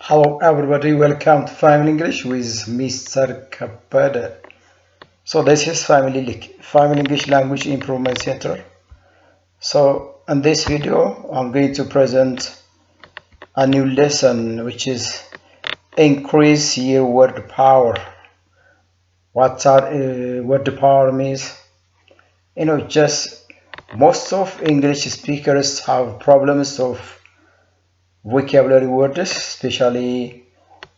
Hello everybody, welcome to Family English with Mr. Kapada. So this is Family English Language Improvement Center. So in this video, I'm going to present a new lesson which is increase your word power. What word power means? Just most of English speakers have problems of vocabulary words, especially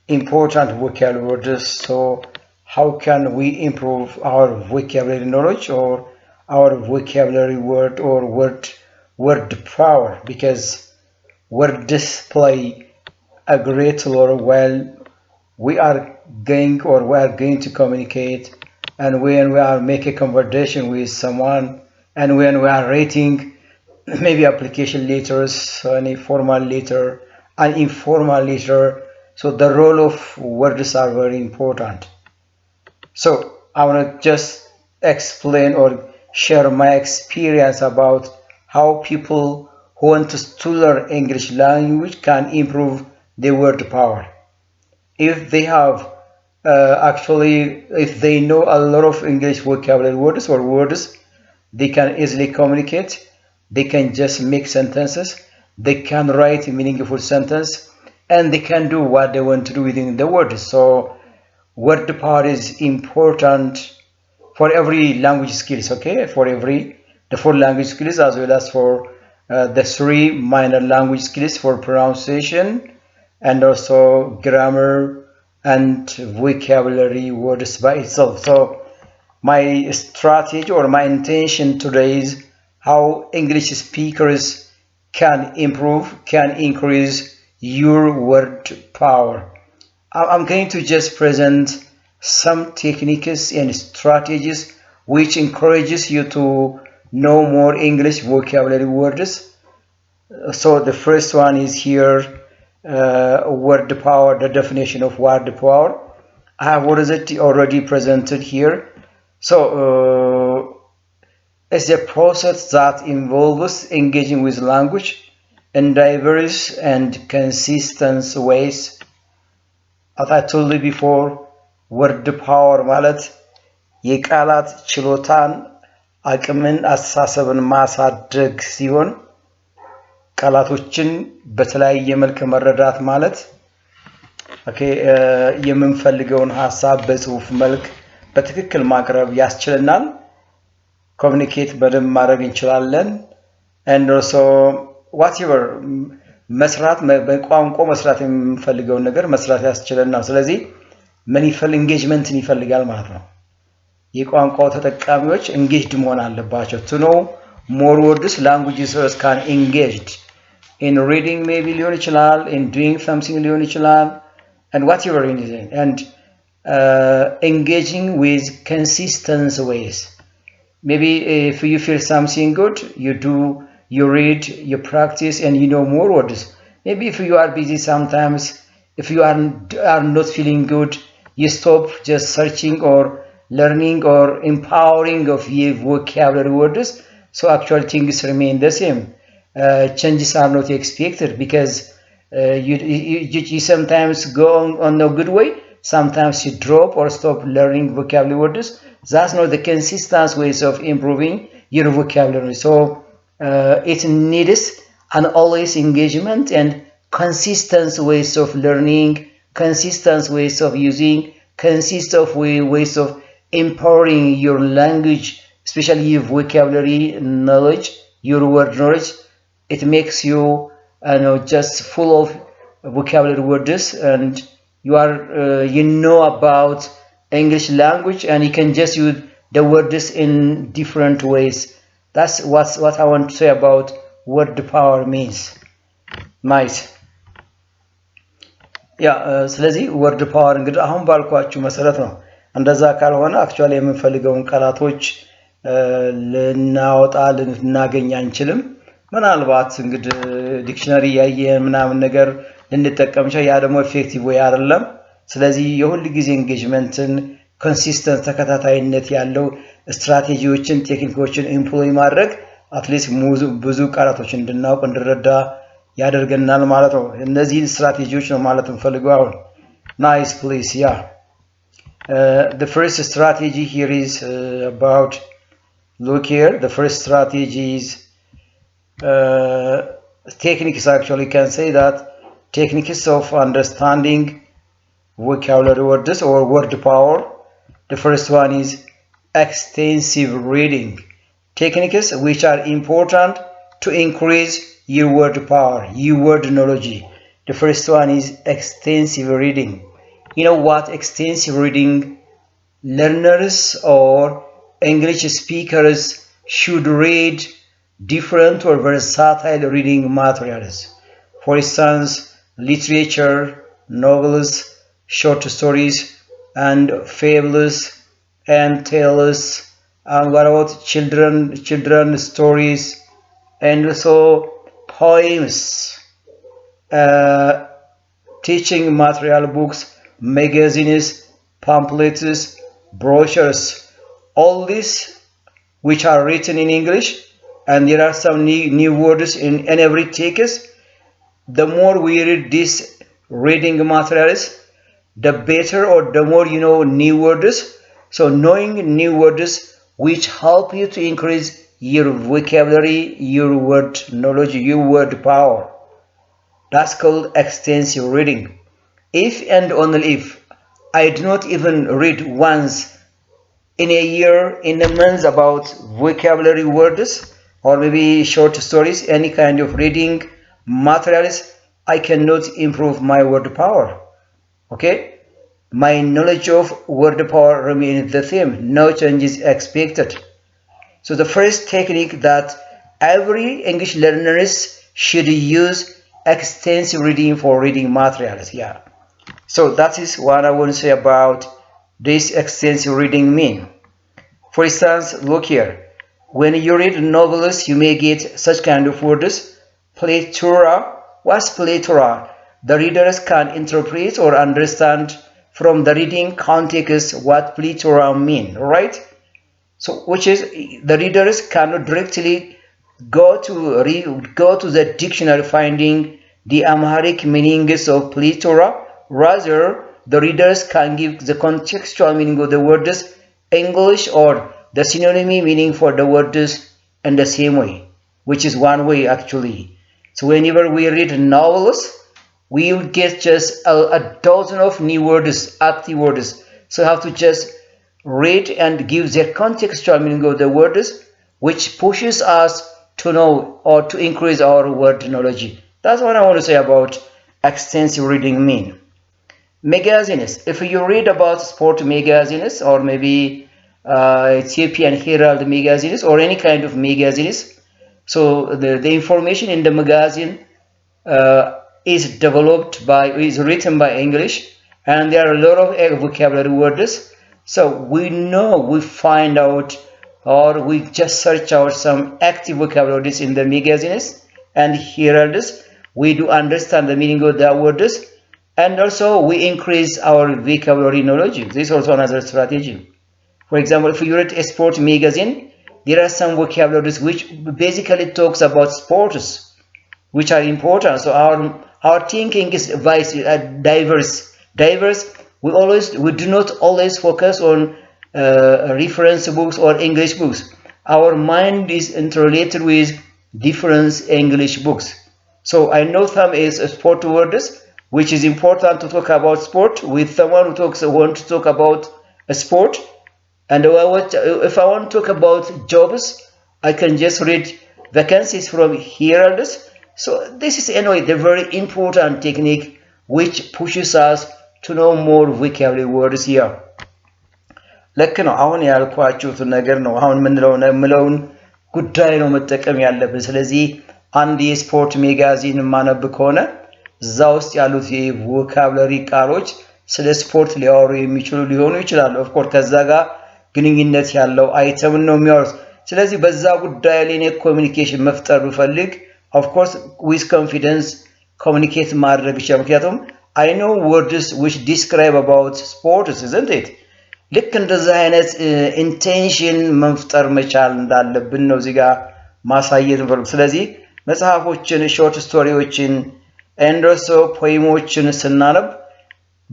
important vocabulary words. So how can we improve our vocabulary knowledge or our vocabulary word or word power? Because words play a great role while we are going to communicate, and when we are making a conversation with someone, and when we are writing maybe application letters, any formal letter, an informal letter. So the role of words are very important. So I want to just explain or share my experience about how people who want to learn English language can improve their word power. If they have if they know a lot of English vocabulary words or words, they can easily communicate. They can just make sentences. They can write a meaningful sentence, and they can do what they want to do within the words. So word power is important for every language skills. Okay, for the 4 language skills as well as for the 3 minor language skills for pronunciation and also grammar and vocabulary words by itself. So my strategy or my intention today is how English speakers can increase your word power. I'm going to just present some techniques and strategies which encourages you to know more English vocabulary words. So the first one is here, word power, the definition of word power. I have already presented here. So it's a process that involves engaging with language in diverse and consistent ways. As I told you before, word power ማለት የቃላት ችሎታን አቅምን አስተሳሰብን ማሳደግ ሲሆን ቃላቶችን በተለያየ መልክ መረዳት ማለት የምንፈልገውን ሐሳብ በጽሁፍ መልክ በትክክል ማቅረብ ያስችለናል። ኮሙኒኬት በደንብ ማድረግ እንችላለን። and also whatever መስራት በቋንቋ መስራት የምንፈልገውን ነገር መስራት ያስችለናል። ስለዚህ ምን ኢንጌጅመንትን ይፈልጋል ማለት ነው። የቋንቋው ተጠቃሚዎች engaged መሆን አለባቸው። to know more words languages can engaged in reading maybe ሊሆን ይችላል, in doing something ሊሆን ይችላል, and whatever it is, and engaging with consistent ways. Maybe if you feel something good, you read, you practice, and you know more words. Maybe if you are busy sometimes, if you are not feeling good, you stop just searching or learning or empowering of your vocabulary words. So actually things remain the same. Changes are not expected because you sometimes go on a good way, sometimes you drop or stop learning vocabulary words. That's not the consistent ways of improving your vocabulary. So it needs an always engagement and consistent ways of learning, consistent ways of using, consistent ways of empowering your language, especially your vocabulary knowledge, your word knowledge. It makes you just full of vocabulary words, and you know about English language, and you can just use the words in different ways. That's what I want to say about what the power means. Nice. ስለዚህ word power እንግዲህ አሁን ባልኳችሁ መሰረት ነው። እንደዛ ካልሆነ actually የምንፈልገውን ቃላቶች ልናወጣ ልናገኝ አንችልም። ምናልባት እንግዲህ ዲክሽነሪ ያየን ምናምን ነገር ልንጠቀም ያ ደግሞ ኢፌክቲቭ ወይ አይደለም። ስለዚህ የሁሉ ጊዜ ኤንጌጅመንትን ኮንሲስተንት ተከታታይነት ያለው ስትራቴጂዎችን ቴክኒኮችን ኢምፕሎይ ማድረግ አትሊስት ብዙ ቃላቶችን እንድናውቅ እንድረዳ ያደርገናል ማለት ነው። እነዚህን ስትራቴጂዎች ነው ማለት እንፈልገው አሁን nice please yeah the first strategy here is about look here the first strategy is techniques actually can say that techniques of understanding vocabulary words or word power. The first one is extensive reading techniques which are important to increase your word power, your word knowledge. The first one is extensive reading. You know what extensive reading learners or English speakers should read different or versatile reading materials. For instance, literature, novels, short stories, and fables and tales. And what about children stories, and also poems, teaching material books, magazines, pamphlets, brochures, all these which are written in English, and there are some new words in every text. The more we read these reading materials, the better, or the more you know new words. So knowing new words which help you to increase your vocabulary, your word knowledge, your word power. That's called extensive reading. If and only if I do not even read once in a year, in a month about vocabulary words or maybe short stories, any kind of reading materials, I cannot improve my word power. Okay? My knowledge of word power remains the same. No change is expected. So the first technique that every English learners should use extensive reading for reading materials. Yeah. So that is what I want to say about this extensive reading mean. For instance, look here. When you read novels, you may get such kind of words. Plethora. What's plethora? The readers can interpret or understand from the reading context what plethora mean, right? So, which is the readers cannot directly go to the dictionary finding the Amharic meanings of plethora. Rather, the readers can give the contextual meaning of the words English or the synonym meaning for the words in the same way, which is one way actually. So whenever we read novels, we will get just a dozen of new words, active words. So you have to just read and give the contextual meaning of the words, which pushes us to know or to increase our word knowledge. That's what I want to say about extensive reading mean. Magazines. If you read about sport magazines or maybe Ethiopian Herald magazines or any kind of magazines, so the information in the magazine is written by English, and there are a lot of vocabulary words. So we know, we find out, or we just search out some active vocabularies in the magazines and heralds. We do understand the meaning of the words, and also we increase our vocabulary knowledge. This is also another strategy. For example, if you read a sport magazine, there are some vocabularies which basically talks about sports, which are important. So our thinking is diverse. We do not always focus on reference books or English books. Our mind is interrelated with different English books. So I know some is sport words, which is important to talk about sport with someone who wants to talk about a sport. And if I want to talk about jobs, I can just read vacancies from Heralds. So this is anyway the very important technique which pushes us to know more vocabulary words here. ልክ ነው። አሁን ያልኳችሁት ነገር ነው። አሁን ምንለውን ጉዳይ ነው መጠቀም ያለብን። ስለዚህ አንድ የስፖርት ሜጋዚን ማነብ ከሆነ እዛ ውስጥ ያሉት የቮካብለሪ ቃሎች ስለ ስፖርት ሊያወሩ የሚችሉ ሊሆኑ ይችላሉ። ኦፍ ኮርስ ከዛ ጋር ግንኙነት ያለው አይተም ነው የሚያወሩት። ስለዚህ በዛ ጉዳይ ላይ ነው ኮሙኒኬሽን መፍጠር ብፈልግ ኦፍ ኮርስ with confidence communicate ማድረግ ይችላል። ምክንያቱም I know words which describe about sports, isn't it? ልክ እንደዛ አይነት ኢንቴንሽን መፍጠር መቻል እንዳለብን ነው እዚህ ጋር ማሳየት እንፈልግ። ስለዚህ መጽሐፎችን ሾርት ስቶሪዎችን and also ፖይሞችን ስናነብ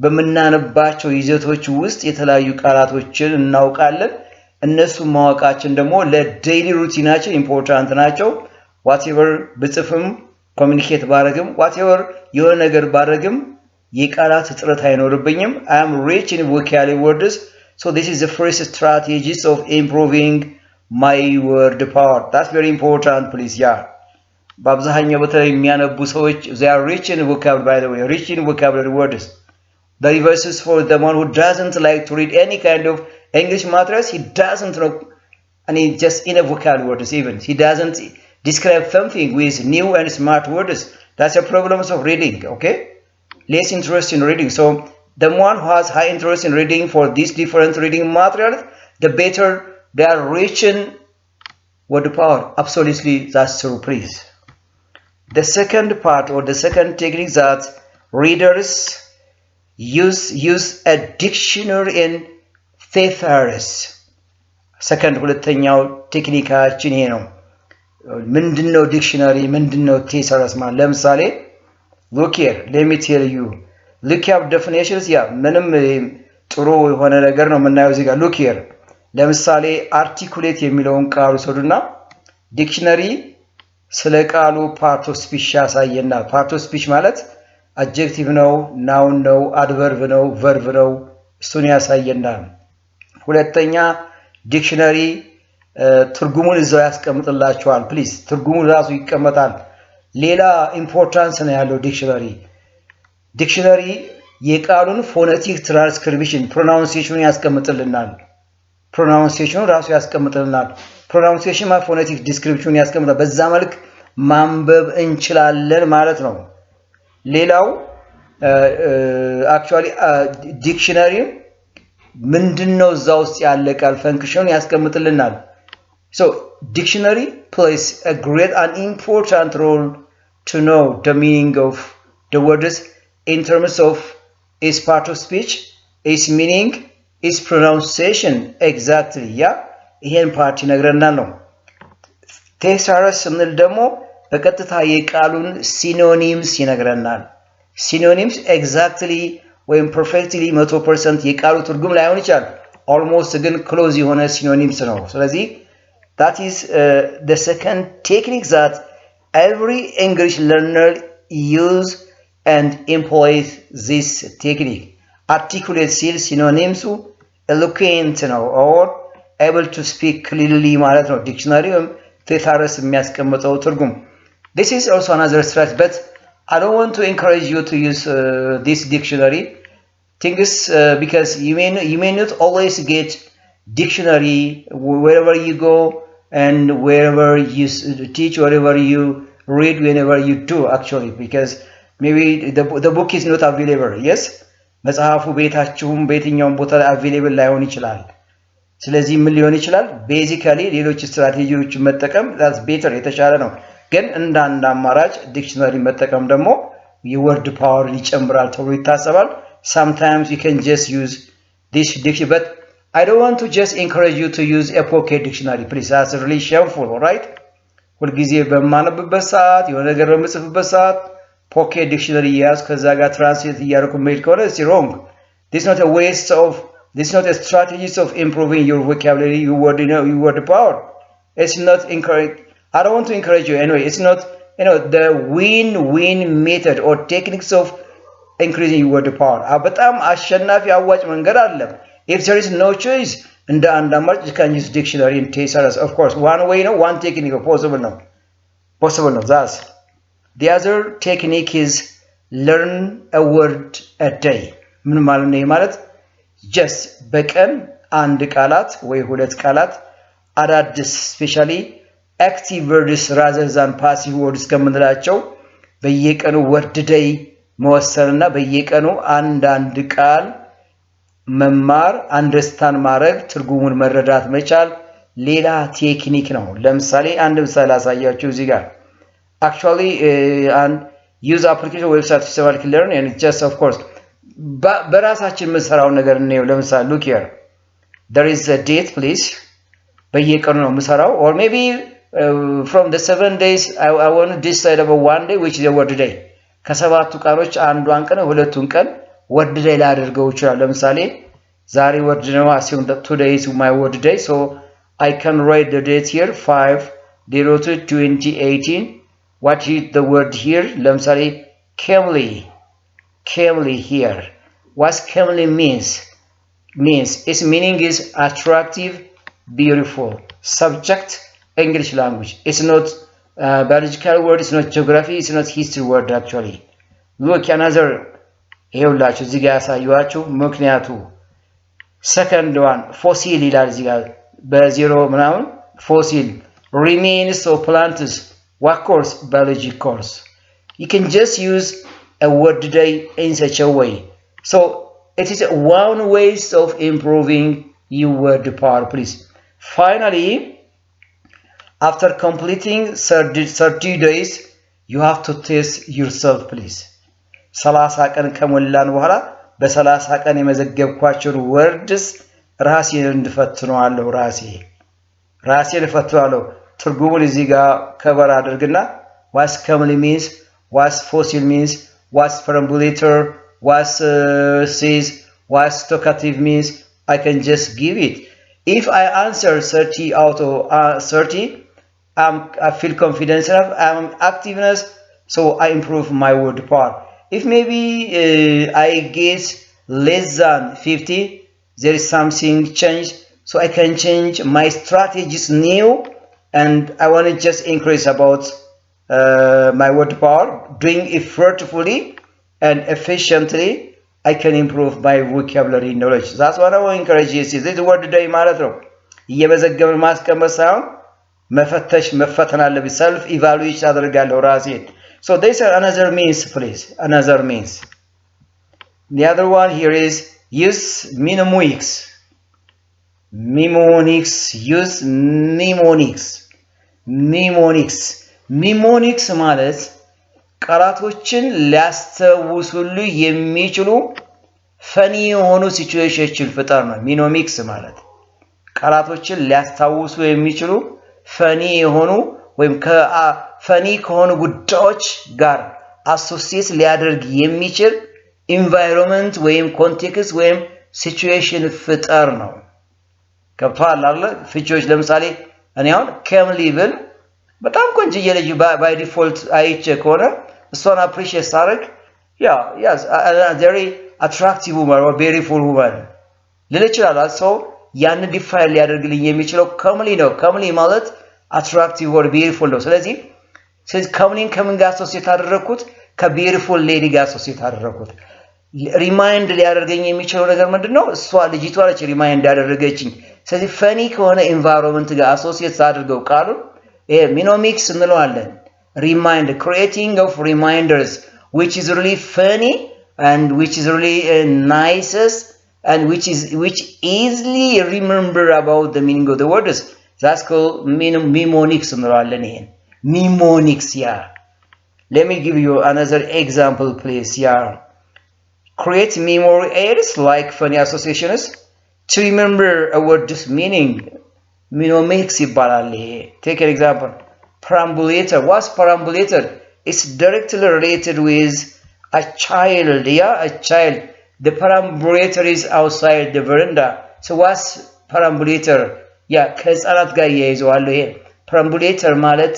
በመናነባቸው ይዘቶች ውስጥ የተለያዩ ቃላቶችን እናውቃለን እነሱ ማወቃችን ደግሞ ለዴይሊ ሩቲናችን ኢምፖርታንት ናቸው whatever ብጽፍም ኮሙኒኬት ባረግም whatever የሆነ ነገር ባረግም የቃላት እጥረት አይኖርብኝም I am rich in vocabulary words so this is the first strategies of improving my word power that's very important please yeah በአብዛኛው በተለይ የሚያነቡ ሰዎች they are rich in vocabulary by the way rich in vocabulary words the reverse is for the one who doesn't like to read any kind of English materials he doesn't know and he just in a vocabulary words even he doesn't describe something with new and smart words that's a problem of reading okay less interest in reading so the one who has high interest in reading for these different reading materials the better they are rich in word power absolutely that's true please the second part or the second technique that readers use a dictionary and thesaurus second ሁለተኛው ቴክኒካችን ይሄ ነው ምንድነው ዲክሽነሪ ምንድነው thesaurus ማለት ለምሳሌ look here let me tell you look up definitions yeah ምንም ጥሩ የሆነ ነገር ነው የምናየው እዚህ ጋር look here ለምሳሌ articulate የሚለውን ቃል ወስዱና ዲክሽነሪ ስለ ቃሉ part of speech ያሳየና part of speech ማለት adjective ነው noun ነው adverb ነው verb ነው እሱን ያሳየና ሁለተኛ ዲክሽነሪ ትርጉሙን እዛው ያስቀምጥላችኋል ፕሊዝ ትርጉሙ ራሱ ይቀመጣል ሌላ ኢምፖርታንስ ነው ያለው ዲክሽነሪ የቃሉን ፎኔቲክ ትራንስክሪፕሽን ፕሮናንሲዬሽኑን ያስቀምጥልናል ፕሮናንሲዬሽኑን ራሱ ያስቀምጥልናል ፕሮናንሲዬሽን ማለት ፎኔቲክ ዲስክሪፕሽኑን ያስቀምጣል በዛ መልክ ማንበብ እንችላለን ማለት ነው ሌላው actually ዲክሽነሪ ምንድነው እዛው ውስጥ ያለ ቃል ፈንክሽን ያስቀምጥልናል so dictionary plays a great and important role to know the meaning of the words in terms of its part of speech its meaning its pronunciation exactly yeah ይሄን ፓርት ይነግረናል ነው thesaurus ስንል ደግሞ በቀጥታ የቃሉን ሲኖኒምስ ይነግረናል synonyms exactly when perfectly 100% የቃሉ ትርጉም ላይሆን ይችላል almost ግን close የሆነ synonyms ነው ስለዚህ that is the second technique that every English learner use and employs this technique articulate synonyms eloquent ነው or able to speak clearly ማለት ነው ዲክሽነሪ thesaurus የሚያስቀምጠው ትርጉም this is also another strategy but I don't want to encourage you to use this dictionary things because you may not always get dictionary wherever you go and wherever you teach wherever you read whenever you do actually because maybe the book is not available yes መጽሐፉ ቤታችሁም በየትኛውም ቦታ available ላይሆን ይችላል ስለዚህ ምን ሊሆን ይችላል basically ሌሎች ስትራቴጂዎች መጠቀም that's better የተሻለ ነው ግን እንደ አማራጭ ዲክሽነሪ መጠቀም ደግሞ የወርድ ፓወር ይጨምራል ተብሎ ይታሰባል sometimes you can just use this dictionary but I don't want to just encourage you to use a pocket dictionary please that's really shameful all right ሁልጊዜ በማነብበት ሰዓት የሆነ ነገር በመጽፍበት ሰዓት pocket dictionary ያዝ ከዛ ጋር ትራንስሌት እያደረኩ መሄድ ከሆነ it's wrong this is not a waste of this is not a strategies of improving your vocabulary your word power it's not encourage I don't want to encourage you anyway it's not the win-win method or techniques of increasing your word power በጣም አሸናፊ አዋጭ መንገድ አይደለም if there is no choice እንደ አንድ አማራጭ you can use dictionary and thesaurus of course one way one technique possible no that's the other technique is learn a word a day ምን ማለት ነው ማለት just በቀን አንድ ቃላት ወይ ሁለት ቃላት አዳዲስ especially active words rather than passive words ከምንላቸው በየቀኑ word day መወሰንና በየቀኑ አንድ ቃል መማር አንደርስታንድ ማድረግ ትርጉሙን መረዳት መቻል ሌላ ቴክኒክ ነው ለምሳሌ አንድ ምሳሌ አሳያችሁ እዚህ ጋር actually and use application website systematic learn and just of course በራሳችን መስራው ነገር ነው ለምሳሌ look here there is a date please በየቀኑ ነው መስራው or maybe from the 7 days I want to decide about one day which is a word day ከሰባቱ ቀኖች አንዷን ቀን ሁለቱን ቀን word day ላደርገው ይችላል ለምሳሌ ዛሬ word ነው assume that today is my word day so I can write the date here 5/2018 what is the word here ለምሳሌ calmly here what calmly means its meaning is attractive beautiful subject English language it's not biological word it's not geography it's not history word actually look another ይኸውላችሁ እዚህ ጋር ያሳዩአችሁ ምክንያቱ second one fossil ይላል እዚህ ጋር በዜሮ ምናምን fossil remains of plants what course biology course you can just use a word day in such a way so it is one way of improving your word power please finally after completing 30 days you have to test yourself please 30 ቀን ከሞላን በኋላ በ30 ቀን የመዘገብኳቸው words ራሴን እንድፈትነዋለሁ ራሴን እፈትነዋለሁ ትርጉሙን እዚህ ጋር ከበር አድርግና what commonly means what fossil means what perambulator what says what stochative means I can just give it if I answer 30 out of 30 I feel confidence enough I'm activeness so I improve my word power if maybe I get less than 50 there is something change so I can change my strategies new and I want to just increase about my word power doing effortfully and efficiently I can improve my vocabulary knowledge that's what I want to encourage you this word day ማለት ነው እየመዘገብን ማስቀመጥ ሳይሆን መፈተን አለብኝ self evaluation አደርጋለሁ ራሴን so this is another means please another means the other one here is use mnemonics use mnemonics ማለት ቃላቶችን ሊያስተውሱሉ የሚችሉ ፈኒ የሆኑ ሲቹዌሽኖችን ፍጠር ነው mnemonics ማለት ቃላቶችን ሊያስተውሱ የሚችሉ ፈኒ የሆኑ ወይም ፈኒ ከሆኑ ጉዳዮች ጋር አሶሲየት ሊያደርግ የሚችል environment ወይም context ወይም situation ፍጠር ነው ከፋል አይደል ፍቺዎች ለምሳሌ እኔ አሁን calmly ብል በጣም ቆንጆ ልጅ by default አይቼ ከሆነ እሷን appreciate ሳደርግ yes very attractive woman or beautiful woman ልል ይችላል so ያን ዲፋይን ሊያደርግልኝ የሚችለው calmly ነው calmly ማለት attractive or beautiful ነው ስለዚህ calmly ከምን ጋር አሶሲየት አደረኩት ከbeautiful lady ጋር አሶሲየት አደረኩት ሪማይንድ ሊያደርገኝ የሚችለው ነገር ምንድነው እሷ ልጅቷ ነች ሪማይንድ ያደረገችኝ ስለዚህ ፈኒ ከሆነ environment ጋር አሶሲየት አድርገው ቃሉን mnemonics እንለዋለን remind creating of reminders which is really funny and which is really nicest and which easily remember about the meaning of the words that's called mnemonics እንለዋለን ይሄን mnemonics let me give you another example please create memory aids like funny associations to remember a word's meaning mnemonics ይባላል take an example perambulator what's perambulator it's directly related with a child a child the perambulator is outside the veranda so what's perambulator ከህፃናት ጋር ያይዘዋል ይሄ perambulator ማለት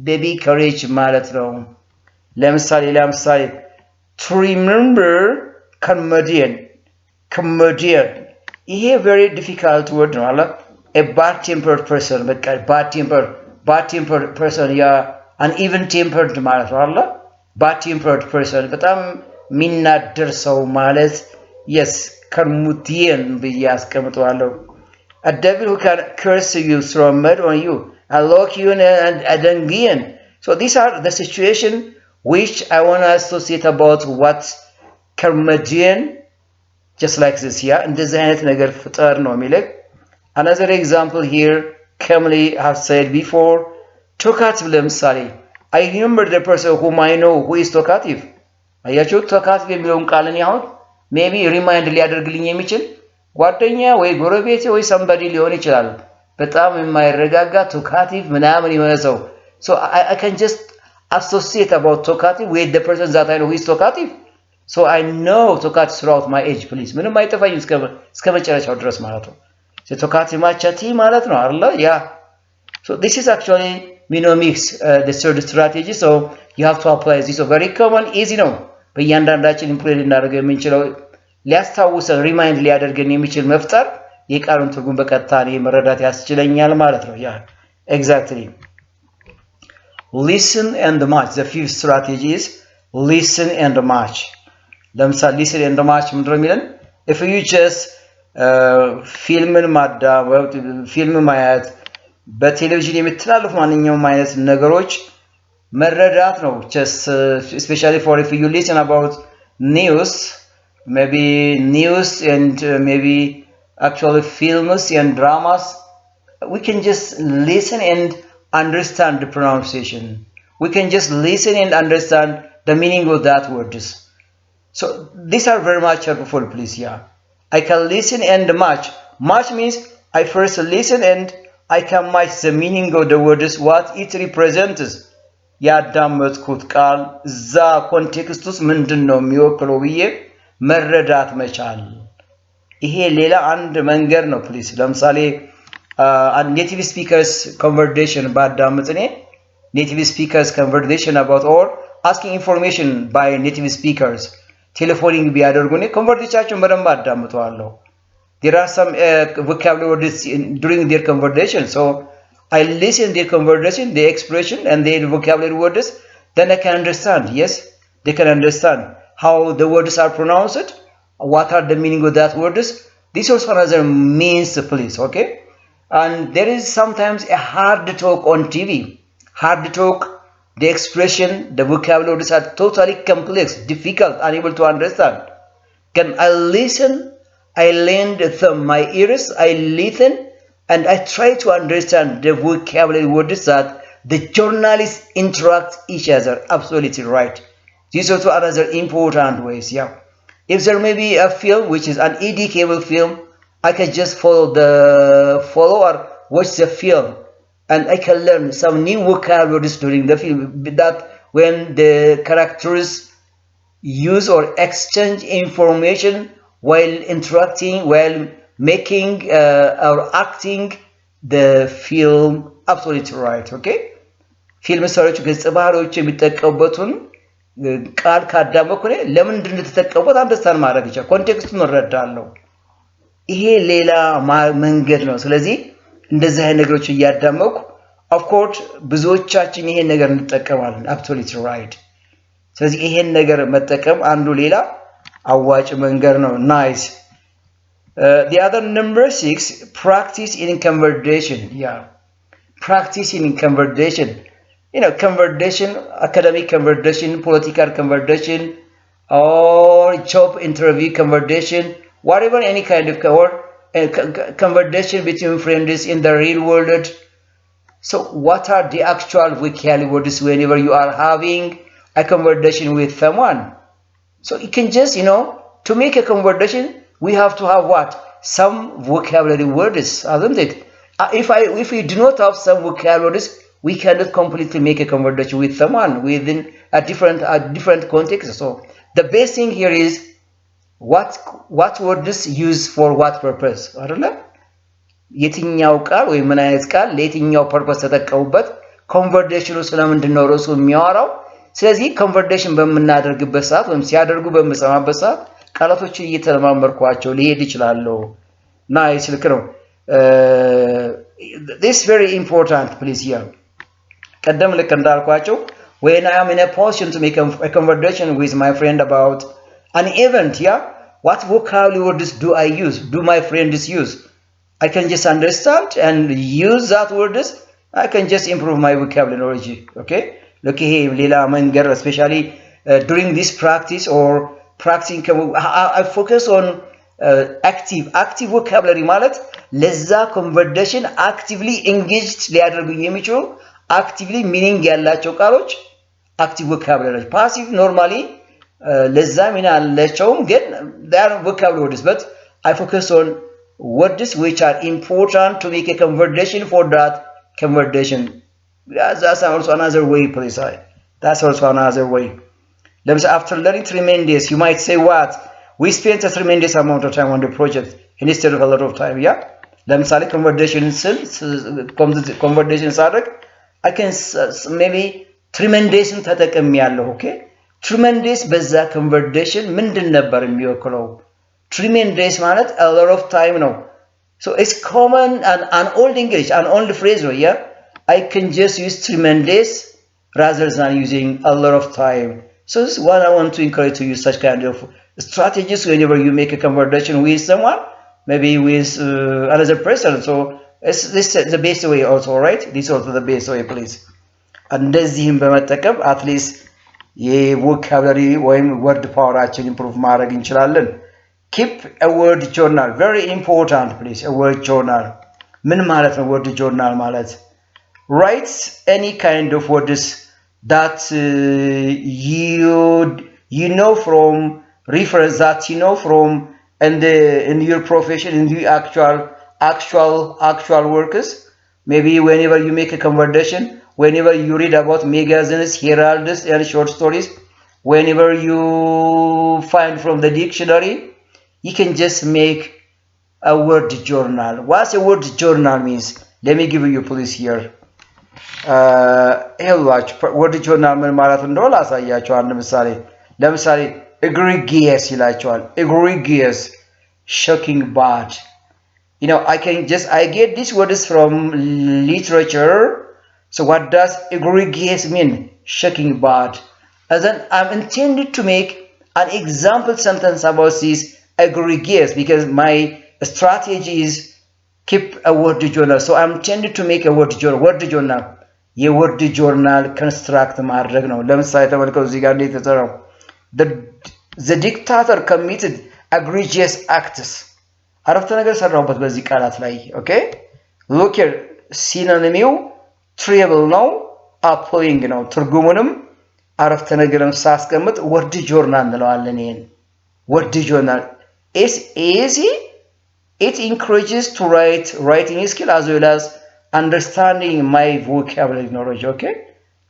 baby carriage ማለት ነው ለምሳሌ to remember comedian ይሄ very difficult word ነው አላ a bad tempered person በቃ bad tempered person an even tempered ማለት ነው አላ bad tempered person በጣም ሚናደር ሰው ማለት yes comedian ብያስቀምጠዋለሁ a devil who can curse you throw mud on you and lock you in a dungeon so these are the situation which I want to associate about what comedian just like this እንደዚህ አይነት ነገር ፍጠር ነው የሚለው another example here calmly have said before talkative ለምሳሌ I remember the person whom I know who is talkative አያችሁ talkative የሚለውን ቃልን ያው maybe remind ሊያደርግልኝ የሚችል ጓደኛ ወይ ጎረቤት ወይ somebody ሊሆን ይችላል በጣም የማይረጋጋ talkative ምናምን የሆነ ሰው so I can just associate about talkative with the person that I know who is talkative so I know talkative throughout my age please ምንም አይጠፋኝም እስከ መጨረሻው ድረስ ማለት ነው talkative ማቻቲ ማለት ነው አይደል yeah so this is actually mnemonics the third strategy so you have to apply this so very common easy ነው በእያንዳንዳችን ኢምፕሎይ ልናደርገው የምንችለው ሊያስታውሰን ሪማይንድ ሊያደርገን የሚችል መፍጠር የቃሉን ትርጉም በቀጥታ መረዳት ያስችለኛል ማለት ነው ያ exactly listen and match the fifth strategy is listen and match ለምሳሌ listen and match ምንድነው የሚለን if you just ፊልምን ማዳመጥ ፊልም ማየት በቴሌቪዥን የምትላልፉ ማንኛውም አይነት ነገሮች መረዳት ነው just especially for if you listen about news maybe news and maybe actually films and dramas we can just listen and understand the pronunciation we can just listen and understand the meaning of that words so these are very much helpful please yeah I can listen and match means I first listen and I can match the meaning of the words what it represents ያዳመጥኩት ቃል እዛ ኮንቴክስት ውስጥ ምንድነው የሚወክለው ብዬ መረዳት መቻል ይሄ ሌላ አንድ መንገድ ነው ፕሊዝ ለምሳሌ native speakers conversation ባዳምጥ እኔ native speakers conversation about or asking information by native speakers ቴሌፎኒንግ ቢያደርጉ እኔ ኮንቨርሴሽናቸውን በደንብ አዳምጠዋለሁ there are some vocabulary words during their conversation so I listen their conversation the expression and their vocabulary words then I can understand yes they can understand how the words are pronounced what are the meaning of that words this also another means please okay and there is sometimes a hard talk on TV hard talk the expression the vocabulary words are totally complex difficult unable to understand can I listen I lend my ears I listen and I try to understand the vocabulary words that the journalists interact each other absolutely right this is also another important ways yeah if there may be a film which is an educational film I can just follow or watch the film and I can learn some new vocabularies during the film that when the characters use or exchange information while interacting while making or acting the film absolutely right okay film ሰዎች ገጽ ባህሪዎች የሚጠቀሙበትን ቃል ካዳመኩ ለምን እንደተጠቀሙት አንደርስታንድ ማድረግ ይችላል ኮንቴክስቱን እረዳለሁ ይሄ ሌላ መንገድ ነው ስለዚህ እንደዚህ አይነት ነገሮች እያዳመኩ of course ብዙዎቻችን ይሄን ነገር እንጠቀማለን absolutely right ስለዚህ ይሄን ነገር መጠቀም አንዱ ሌላ አዋጭ መንገድ ነው nice the other number 6 practice in conversation yeah practice in conversation you know conversation academic conversation political conversation or job interview conversation whatever any kind of conversation between friends in the real world so what are the actual vocabulary words whenever you are having a conversation with someone so you can just you know to make a conversation we have to have what some vocabulary words isn't it if we do not have some vocabulary words we cannot completely make a conversation with someone within a different context so the best thing here is what words used for what purpose አይደለ የትኛው ቃል ወይ ምን አይነት ቃል ለየትኛው ፐርፐስ ተጠቀሙበት ኮንቨርሴሽኑ ስለምንድነው ራሱ የሚያወራው ስለዚህ ኮንቨርሴሽን በመናደርግበት ሰዓት ወይም ሲያደርጉ በመሰማበት ሰዓት ቃላቶችን እየተለማመርኳቸው ሊሄድ ይችላል ናይስ ልክ ነው this very important please here ቀደም ልክ እንዳልኳቸው when I am in a position to make a conversation with my friend about an event yeah what vocabulary words do I use do my friends use I can just understand and use that words I can just improve my vocabulary okay look here ሌላ መንገድ especially during this practice or practicing I focus on active vocabulary ማለት ለዛ conversation actively engaged ሊያደርጉ የሚችሉ actively meaning ያላቸው ቃሎች active vocabulary passive normally ለዛ ሚና አላቸውም ግን they are vocabulary words but I focus on words which are important to make a conversation for that conversation. That's also another way, please. That's also another way. After learning tremendous, you might say what? We spent a tremendous amount of time on the project instead of a lot of time, yeah? ለምሳሌ conversation ሳደርግ I can maybe tremendous ተጠቅሜያለሁ ኦኬ tremendous በዛ conversation ምንድን ነበር የሚወክለው tremendous ማለት a lot of time ነው so it's common and an old English an old phrase ነው yeah I can just use tremendous rather than using a lot of time so this is what I want to encourage to use such kind of strategies whenever you make a conversation with someone maybe with another person so this is the best way also right this is also the best way please እንደዚህም በመጠቀም at least የቮካብላሪ ወይም word ፓወራችን improve ማድረግ እንችላለን keep a word journal very important please a word journal ምን ማለት ነው word journal ማለት write any kind of words that you know from reference that you know from and in your profession in the actual workers maybe whenever you make a conversation whenever you read about magazines heralds and short stories whenever you find from the dictionary you can just make a word journal what's a word journal means let me give you please here word journal ምን ማለት እንደሆነ ላሳያችሁ አንድ ለምሳሌ egregious ይላቸዋል egregious shocking bad you know I get these words from literature so what does egregious mean shocking bad and then I'm intended to make an example sentence about this egregious because my strategy is keep a word journal so I'm intended to make a word journal የword journal construct ማድረግ ነው ለምሳሌ ተመልከቱ እዚህ ጋር እንዴት ተሰራው the dictator committed egregious acts አረፍተ ነገር ሰራውበት በዚህ ቃላት ላይ ኦኬ look here ሲኖኒሚው trivial ነው applying ነው ትርጉሙንም አረፍተ ነገርም ሳስቀምጥ word journal እንለዋለን ይሄን word journal is easy it encourages to writing skill as well as understanding my vocabulary knowledge okay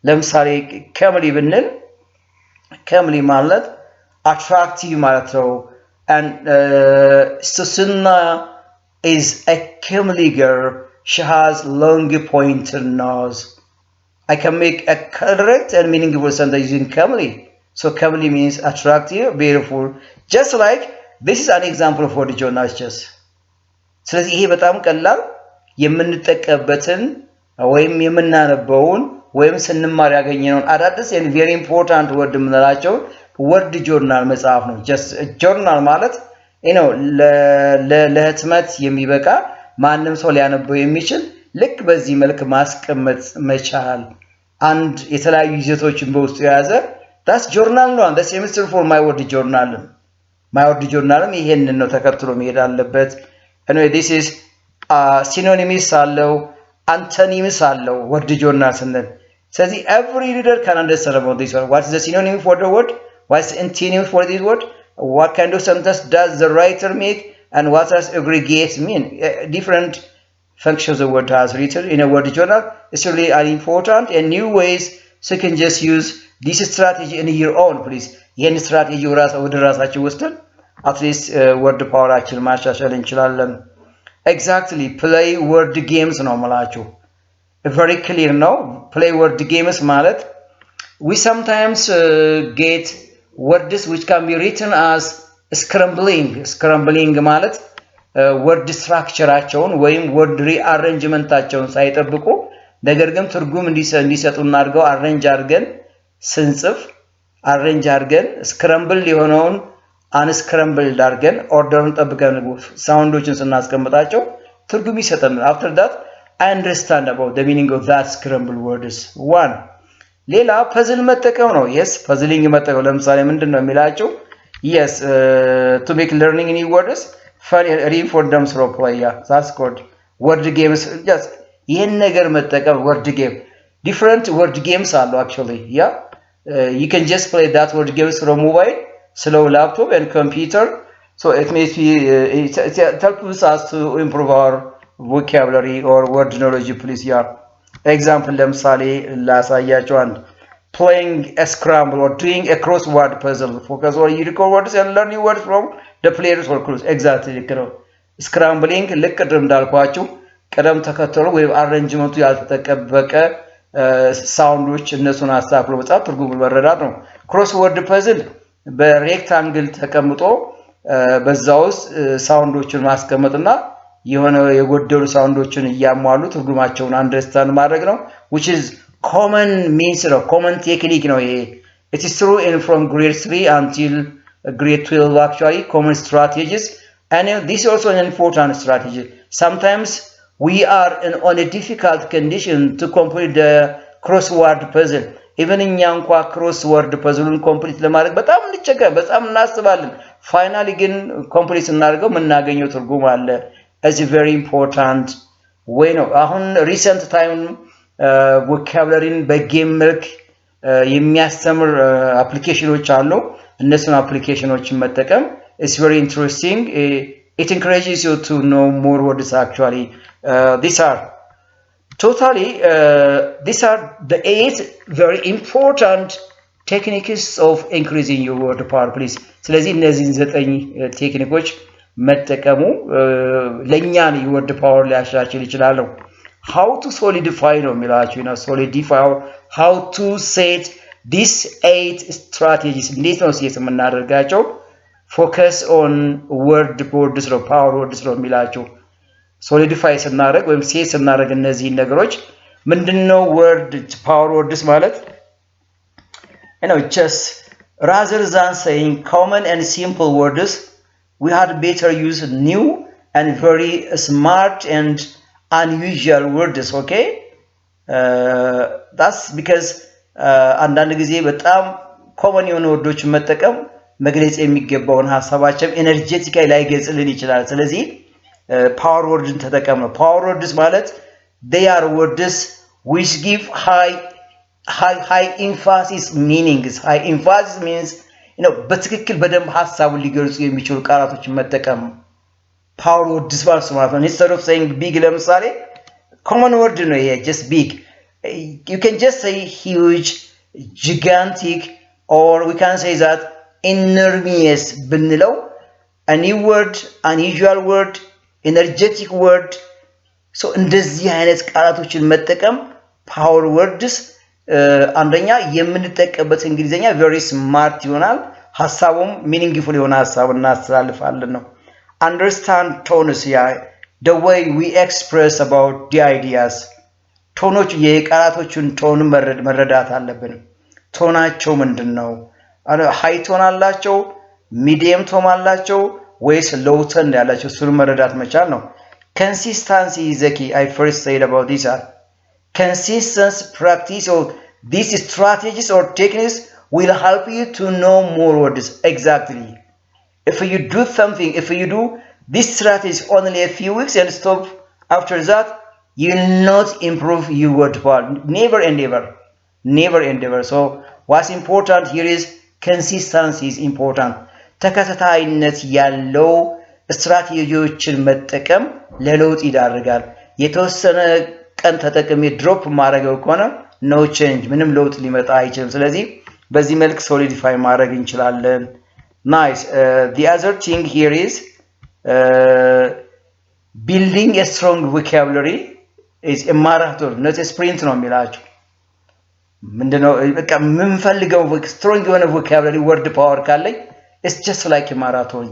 ለምሳሌ ከመሊ ብንል ከመሊ ማለት attractive ማለት ነው and Susana is a comely girl she has long pointed nose I can make a correct and meaningful sentence using comely so comely means attractive beautiful just like this is an example for the journal just ስለዚህ ይሄ በጣም ቀላል የምንጠቀምበትን ወይም የምናነበውን ወይም ስንማር ያገኘነውን አዳዲስ and very important word የምንላቸው word journal መጽሐፍ ነው just journal ማለት you know ለህትመት የሚበቃ ማንም ሰው ሊያነበው የሚችል ልክ በዚህ መልክ ማስቀመጥ መቻል አንድ የተለያዩ ይዘቶችን በውስጡ የያዘ that's journal ነው and the semester for my word journal ይሄንን ነው ተከትሎ መሄድ አለበት anyway this is synonyms አለው antonyms አለው word journal ስንል ስለዚህ every reader can understand about this word what is the synonym for the word what's the antonym for this word what kind of sentence does the writer make and what does aggregate mean different functions the word has written in a word journal is really important and new ways so you can just use this strategy in your own please ይሄን ስትራቴጂ ወደ ራሳችሁ ወስደን at least word ፓወራችን ማሻሻል እንችላለን exactly play word games ነው ማለት very clear no play word games ማለት we sometimes get words which can be written as scrambling ማለት word structureአቸውን ወይም word rearrangementአቸውን ሳይጠብቁ ነገር ግን ትርጉም እንዲሰጡና አድርገው arrange አድርገን scramble የሆነውን unscrambled አድርገን ኦርደሩን ጠብቀን ሳውንዶችን ስናስቀምጣቸው ትርጉም ይሰጠናል after that I understand about the meaning of that scrambled words one ሌላ puzzle መጠቀም ነው yes puzzling መጠቀም ለምሳሌ ምንድነው የሚላቸው yes to make learning new words fun and read for them through play yeah that's good word games just ይሄን ነገር መጠቀም word game different word games are actually yeah you can just play that word games from mobile slow laptop and computer So it makes me it helps us to improve our vocabulary or word knowledge. Please, yeah. Example, ለምሳሌ ላሳያችሁ አንድ playing a scramble or doing a crossword puzzle. Focus on you record words and learn new words from the players or clues. Exactly. Scrambling ልክ ቅድም እንዳልኳችሁ ቀደም ተከተሉ ወይ አሬንጅመንቱ ያልተጠበቀ ሳውንዶች እነሱን አስተካክሎ በጣም ትርጉም መረዳት ነው። ክሮስወርድ ፐዝል በሬክታንግል ተቀምጦ በዛውስ ሳውንዶችን ማስቀመጥና የሆነ የጎደሉ ሳውንዶችን እያሟሉ ትርጉማቸውን አንደርስታንድ ማድረግ ነው which is common means ነው common technique ነው ይሄ it is true in from grade 3 until grade 12 actually common strategies and this is also an important strategy sometimes we are on a difficult condition to complete the crossword puzzle even እኛ እንኳን crossword puzzle complete ለማድረግ በጣም እንቸገር በጣም እናስባለን finally ግን complete እናደርገው መናገኘው ትርጉም አለ is a very important way ነው አሁን recent time vocabulary በጌም መልክ የሚያስተምር አፕሊኬሽኖች አሉ እነሱን አፕሊኬሽኖችን መጠቀም is very interesting it encourages you to know more words actually these are the 8 very important techniques of increasing your word power please ስለዚህ እነዚህን 9 ቴክኒኮች መጠቀሙ ለኛ ነው የወርድ ፓወር ሊያሻሽል ይችላል how to solidify ነው የሚላችሁ ነው solidify how to set these 8 strategies እንዴት ነው ሴት የምናደርጋቸው focus on word words ነው power words ነው የሚላችሁ solidify ስናደርግ ወይም ሴት ስናደርግ እነዚህ ነገሮች ምንድነው word power words ማለት just rather than saying common and simple words we had better use new and very smart and unusual words okay that's because አንዳንድ ጊዜ በጣም common የሆኑ ወርዶች መጠቀም መግለጽ የሚገባውን ሐሳባቸው ኤነርጂቲካሊ ላይ ገጽልን ይችላል ስለዚህ power words ተጠቀም ነው power words ማለት they are words which give high emphasis meanings high emphasis means በትክክል በደንብ ሐሳቡን ሊገልጹ የሚችሉ ቃላቶችን መጠቀም power words ማለት ነው instead of saying big ለምሳሌ common word ነው ይሄ just big you can just say huge gigantic or we can say that enormous ብንለው a new word unusual word energetic word so እንደዚህ አይነት ቃላቶችን መጠቀም power words አንደኛ የምንጠቀምበት እንግሊዘኛ very smart ይሆናል ሐሳቡም meaningful የሆነ ሐሳብ እናስተላልፋለን ነው understand tones the way we express about the ideas ቶኖች የቃላቶችን ቶን መረዳት አለብን ቶናቸው ምንድነው ሃይ ቶን አላቸው ሚዲየም ቶን አላቸው ወይስ ሎው ቶን ያላቸው እሱን መረዳት መቻል ነው consistency is the key I first said about this consistent practice of these strategies or techniques will help you to know more words exactly if you do something if you do this strategy only a few weeks and stop after that you will not improve your word power never and ever so what's important here is consistency is important ተከታታይነት ያለው ስትራቴጂዎችን መጠቀም ለለውጥ ይዳርጋል የተወሰነ ቀን ተጠቅሜ ድሮፕ ማድረገው ከሆነ no change ምንም ለውጥ ሊመጣ አይችልም ስለዚህ በዚህ መልክ solidify ማድረግ እንችላለን nice the other thing here is building a strong vocabulary is a marathon not a sprint ነው የሚላችሁ ምንድነው በቃ ምንፈልገው strong የሆነ vocabulary word power ካለኝ it's just like a marathon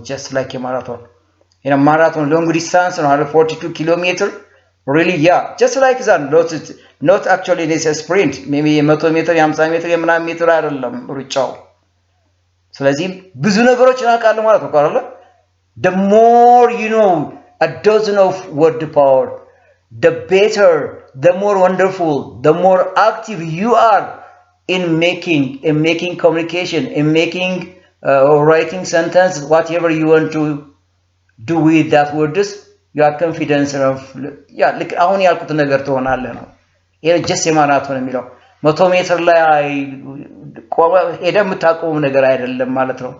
marathon long distance ነው 42 kilometer really yeah just like that not actually this a sprint maybe 100 ሜትር 50 ሜትር የምናምን ሜትር አይደለም ሩጫው ስለዚህ ብዙ ነገሮች እናውቃለን ማለት ነው አይደል the more you know a dozen of word power the better the more wonderful the more active you are in making communication in making or writing sentence whatever you want to do with that words you are confident of ልክ አሁን ያልኩት ነገር ትሆናለህ ነው ይሄ just የማራቶን የሚለው 100 ሜትር ላይ ሄደ የምታቆም ነገር አይደለም ማለት ነው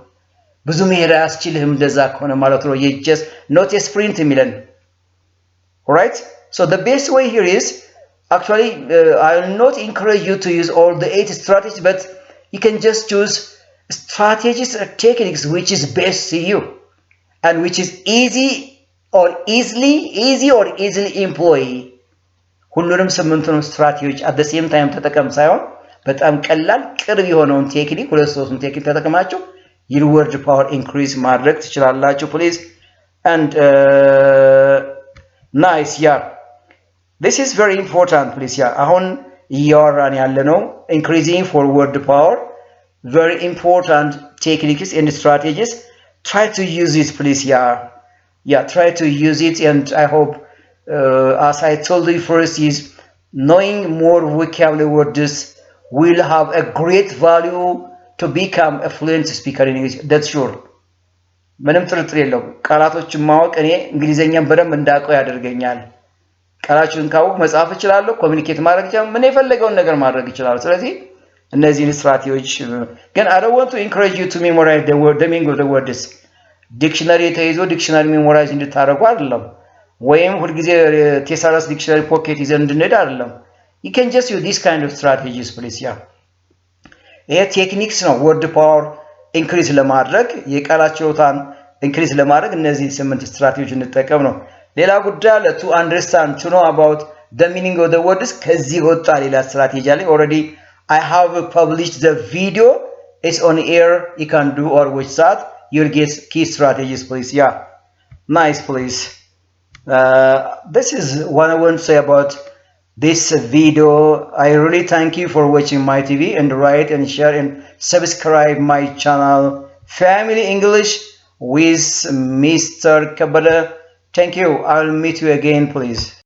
ብዙ መሄድ አያስችልህም እንደዛ ከሆነ ማለት ነው። you just not a sprint የሚለን alright. So the best way here is actually I will not encourage you to use all the 8 strategies, but you can just choose strategies or techniques which is best to you and which is easy or easily employ. ሁሉንም ስምንቱንም ስትራቴጂዎች at the same time ተጠቀም ሳይሆን በጣም ቀላል ቅርብ የሆነውን ቴክኒክ ሁለት ሶስቱን ቴክኒክ ተጠቅማችሁ your word power increase ማድረግ ትችላላችሁ please. And nice, yeah, this is very important please. Yeah, አሁን እያወራን ያለነው increasing for word power, very important techniques and strategies. Try to use it please. Yeah, try to use it, and I hope as I told you first is knowing more vocabulary words will have a great value to become a fluent speaker in English. That's sure. ምንም ጥርጥር የለውም። ቃላቶችን ማወቅ እኔ እንግሊዘኛን በደንብ እንዳውቀው ያደርገኛል። ቃላቶችን ካወቅ መጻፍ እችላለሁ፣ ኮሚኒኬት ማድረግ እችላለሁ፣ ምን የፈለገውን ነገር ማድረግ እችላለሁ። ስለዚህ እነዚህን ስትራቴጂዎች ግን I don't want to encourage you to memorize the meaning of the words. ዲክሽነሪ ተይዞ ዲክሽነሪ ሜሞራይዝ እንድታደርጉ አይደለም፣ ወይም ሁልጊዜ ቴሳረስ ዲክሽነሪ ፖኬት ይዘን እንድንሄድ አይደለም። you can just use this kind of strategies please. Yeah, ይሄ ቴክኒክስ ነው ወርድ ፓወር ኢንክሪዝ ለማድረግ የቃላት ችሎታን ኢንክሪዝ ለማድረግ እነዚህ 8 ስትራቴጂዎች እንጠቀም ነው። ሌላ ጉዳይ አለ to understand to know about the meaning of the words። ከዚህ ወጣ ሌላ ስትራቴጂ አለ። already I have published the video, it's on air, you can do or watch that, you'll get key strategies please. Yeah, nice please. This is what I want to say about this video. I really thank you for watching my TV, and write and share and subscribe my channel Family English with Mr. Kabada. Thank you. I'll meet you again please.